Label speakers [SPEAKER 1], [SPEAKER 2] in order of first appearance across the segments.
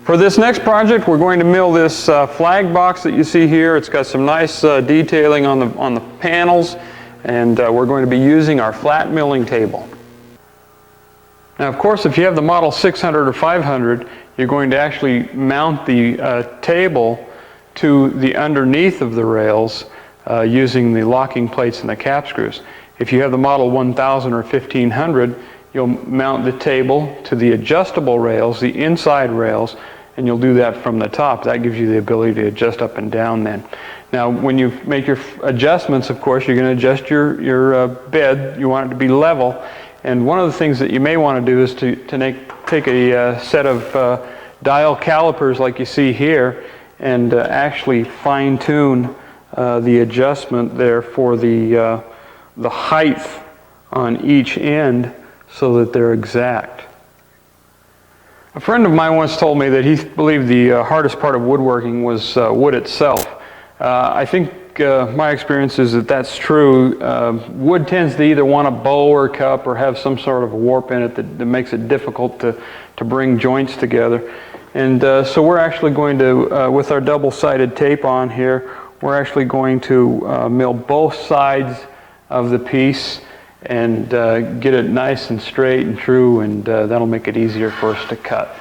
[SPEAKER 1] For this next project, we're going to mill this flag box that you see here. It's got some nice detailing on the panels, and we're going to be using our flat milling table. Now, of course, if you have the model 600 or 500, you're going to actually mount the table to the underneath of the rails using the locking plates and the cap screws. If you have the model 1000 or 1500, you'll mount the table to the adjustable rails, the inside rails, and you'll do that from the top. That gives you the ability to adjust up and down then. Now, when you make your adjustments, of course, you're going to adjust your bed. You want it to be level. And one of the things that you may want to do is to take a set of dial calipers like you see here and actually fine-tune the adjustment there for the height on each end so that they're exact. A friend of mine once told me that he believed the hardest part of woodworking was wood itself. I think my experience is that that's true. Wood tends to either want a bow or cup or have some sort of warp in it that makes it difficult to bring joints together. And so we're actually going to, with our double-sided tape on here, we're actually going to mill both sides of the piece and get it nice and straight and true, and that'll make it easier for us to cut.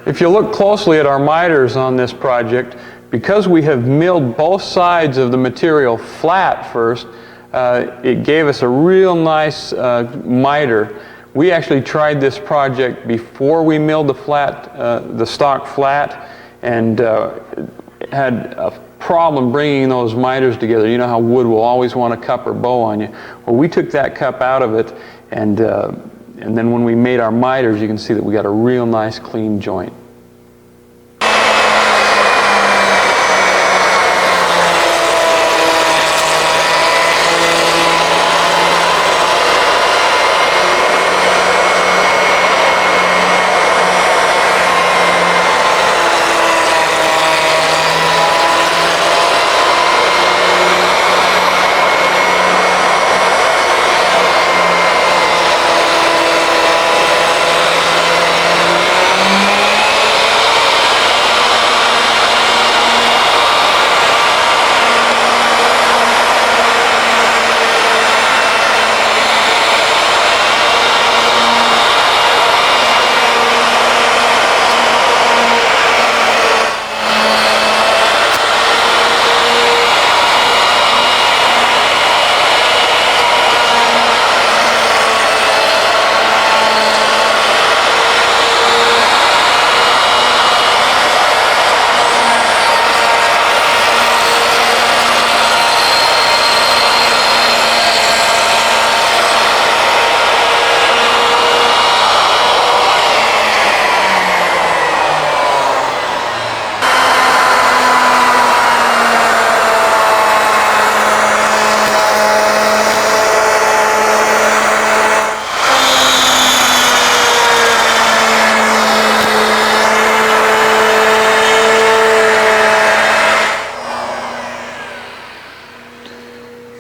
[SPEAKER 1] If you look closely at our miters on this project, because we have milled both sides of the material flat first, it gave us a real nice miter. We actually tried this project before we milled the stock flat, and had a problem bringing those miters together. You know how wood will always want a cup or bow on you. Well, we took that cup out of it, and then when we made our miters, you can see that we got a real nice clean joint.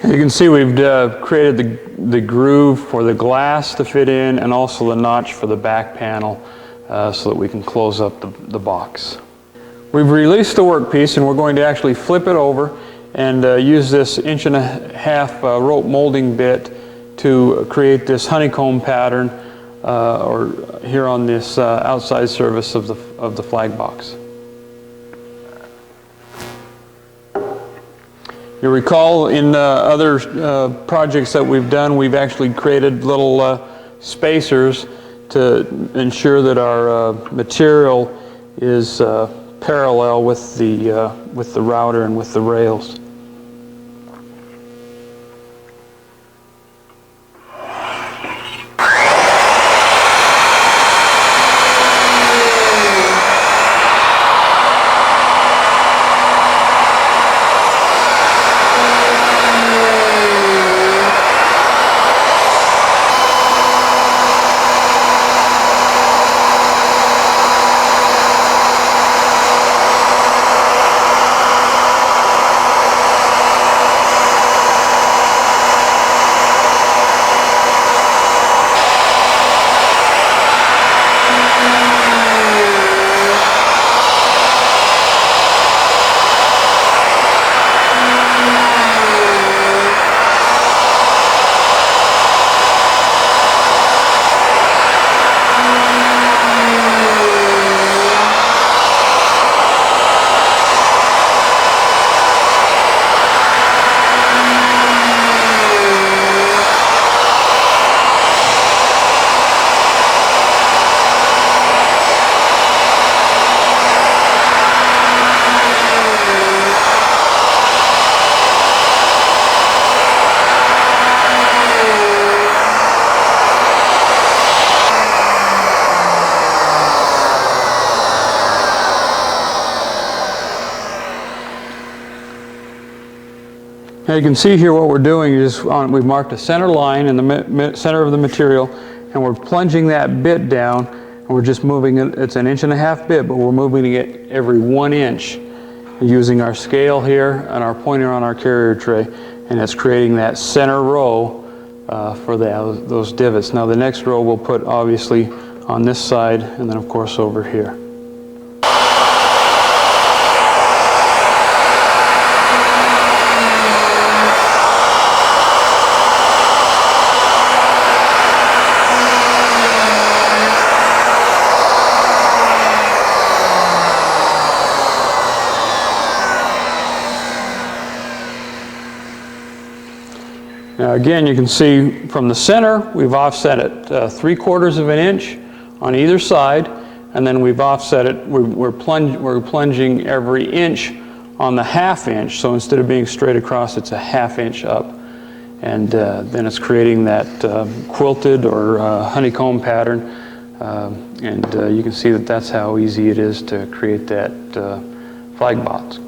[SPEAKER 1] You can see we've created the groove for the glass to fit in, and also the notch for the back panel so that we can close up the box. We've released the workpiece, and we're going to actually flip it over and use this 1.5-inch rope molding bit to create this honeycomb pattern or here on this outside surface of the flag box. You recall in other projects that we've done, we've actually created little spacers to ensure that our material is parallel with the router and with the rails. Now you can see here what we're doing is we've marked a center line in the center of the material, and we're plunging that bit down, and we're just moving it. It's an 1.5 inch bit, but we're moving it every 1 inch using our scale here and our pointer on our carrier tray, and it's creating that center row for those divots. Now the next row we'll put obviously on this side, and then of course over here. Now again, you can see from the center, we've offset it 3/4 of an inch on either side, and then we've offset it, we're plunging every inch on the 1/2 inch, so instead of being straight across, it's a 1/2 inch up. And then it's creating that quilted or honeycomb pattern, and you can see that that's how easy it is to create that flag box.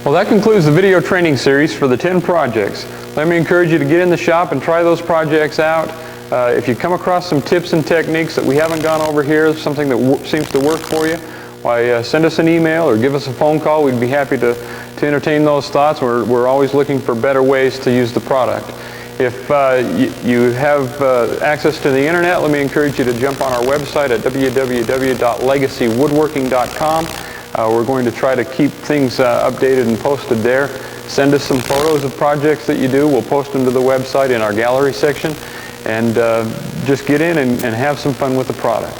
[SPEAKER 1] Well, that concludes the video training series for the 10 projects. Let me encourage you to get in the shop and try those projects out. If you come across some tips and techniques that we haven't gone over here, something that seems to work for you, why send us an email or give us a phone call. We'd be happy to entertain those thoughts. We're always looking for better ways to use the product. If you have access to the internet, let me encourage you to jump on our website at www.legacywoodworking.com. We're going to try to keep things updated and posted there. Send us some photos of projects that you do. We'll post them to the website in our gallery section. And just get in and have some fun with the product.